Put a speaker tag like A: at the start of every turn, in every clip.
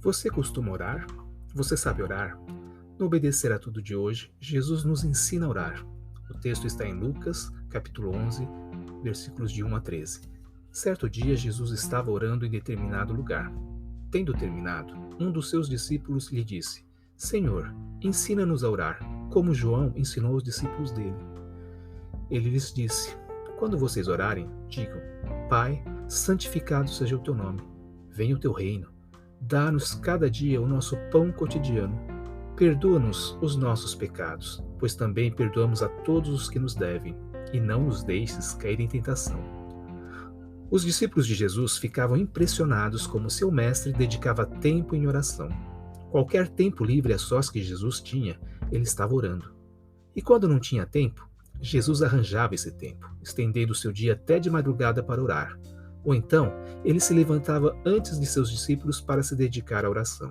A: Você costuma orar? Você sabe orar? No Obedecer a Tudo de hoje, Jesus nos ensina a orar. O texto está em Lucas, capítulo 11, versículos de 1 a 13. Certo dia, Jesus estava orando em determinado lugar. Tendo terminado, um dos seus discípulos lhe disse: Senhor, ensina-nos a orar, como João ensinou os discípulos dele. Ele lhes disse: Quando vocês orarem, digam: Pai, santificado seja o teu nome. Venha o teu reino. Dá-nos cada dia o nosso pão cotidiano. Perdoa-nos os nossos pecados, pois também perdoamos a todos os que nos devem, e não nos deixes cair em tentação. Os discípulos de Jesus ficavam impressionados como seu mestre dedicava tempo em oração. Qualquer tempo livre a sós que Jesus tinha, ele estava orando. E quando não tinha tempo, Jesus arranjava esse tempo, estendendo seu dia até de madrugada para orar. Ou então, ele se levantava antes de seus discípulos para se dedicar à oração.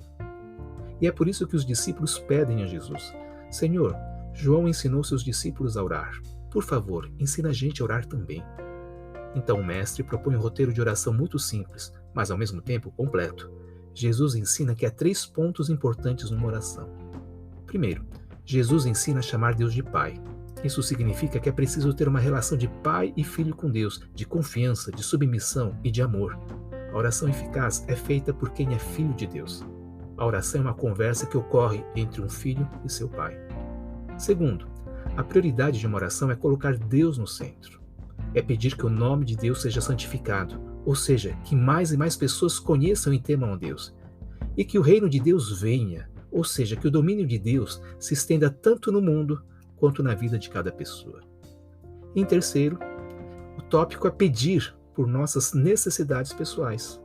A: E é por isso que os discípulos pedem a Jesus: Senhor, João ensinou seus discípulos a orar. Por favor, ensina a gente a orar também. Então o mestre propõe um roteiro de oração muito simples, mas ao mesmo tempo completo. Jesus ensina que há 3 pontos importantes numa oração. Primeiro, Jesus ensina a chamar Deus de Pai. Isso significa que é preciso ter uma relação de pai e filho com Deus, de confiança, de submissão e de amor. A oração eficaz é feita por quem é filho de Deus. A oração é uma conversa que ocorre entre um filho e seu pai. Segundo, a prioridade de uma oração é colocar Deus no centro. É pedir que o nome de Deus seja santificado, ou seja, que mais e mais pessoas conheçam e temam a Deus. E que o reino de Deus venha, ou seja, que o domínio de Deus se estenda tanto no mundo quanto na vida de cada pessoa. Em terceiro, o tópico é pedir por nossas necessidades pessoais.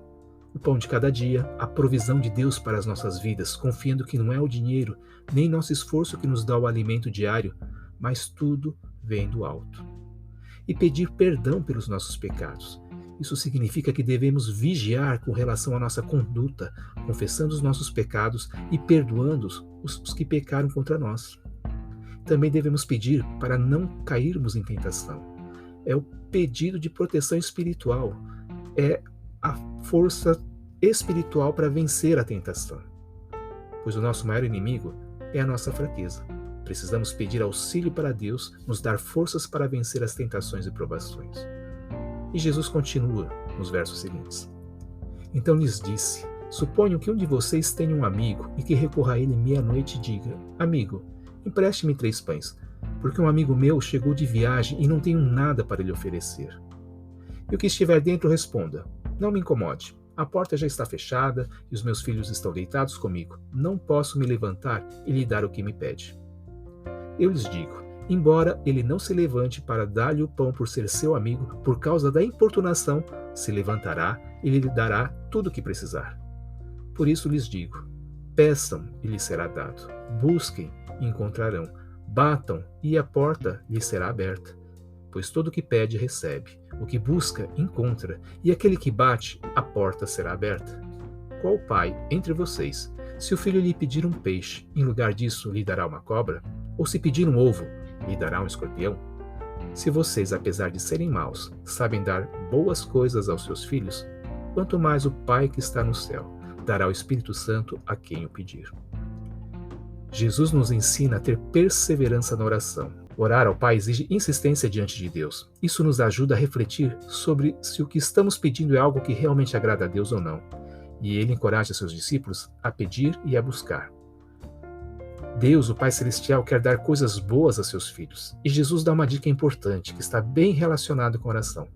A: O pão de cada dia, a provisão de Deus para as nossas vidas, confiando que não é o dinheiro, nem nosso esforço que nos dá o alimento diário, mas tudo vem do alto. E pedir perdão pelos nossos pecados. Isso significa que devemos vigiar com relação à nossa conduta, confessando os nossos pecados e perdoando os que pecaram contra nós. Também devemos pedir para não cairmos em tentação. É o pedido de proteção espiritual. É a força espiritual para vencer a tentação. Pois o nosso maior inimigo é a nossa fraqueza. Precisamos pedir auxílio para Deus nos dar forças para vencer as tentações e provações. E Jesus continua nos versos seguintes. Então lhes disse: Suponho que um de vocês tenha um amigo e que recorra a ele meia-noite e diga: Amigo, empreste-me 3 pães, porque um amigo meu chegou de viagem e não tenho nada para lhe oferecer. E o que estiver dentro responda: Não me incomode, a porta já está fechada e os meus filhos estão deitados comigo. Não posso me levantar e lhe dar o que me pede. Eu lhes digo, embora ele não se levante para dar-lhe o pão por ser seu amigo, por causa da importunação, se levantará e lhe dará tudo o que precisar. Por isso lhes digo, peçam e lhes será dado, busquem e encontrarão, batam e a porta lhes será aberta. Pois todo o que pede recebe, o que busca encontra, e aquele que bate, a porta será aberta. Qual pai entre vocês, se o filho lhe pedir um peixe, em lugar disso lhe dará uma cobra? Ou se pedir um ovo, lhe dará um escorpião? Se vocês, apesar de serem maus, sabem dar boas coisas aos seus filhos, quanto mais o Pai que está no céu dará o Espírito Santo a quem o pedir. Jesus nos ensina a ter perseverança na oração. Orar ao Pai exige insistência diante de Deus. Isso nos ajuda a refletir sobre se o que estamos pedindo é algo que realmente agrada a Deus ou não. E ele encoraja seus discípulos a pedir e a buscar. Deus, o Pai Celestial, quer dar coisas boas a seus filhos. E Jesus dá uma dica importante, que está bem relacionada com a oração.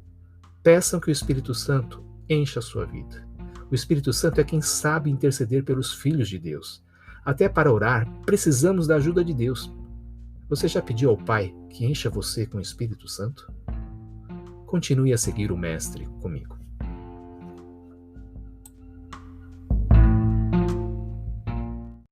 A: Peçam que o Espírito Santo encha a sua vida. O Espírito Santo é quem sabe interceder pelos filhos de Deus. Até para orar, precisamos da ajuda de Deus. Você já pediu ao Pai que encha você com o Espírito Santo? Continue a seguir o Mestre comigo.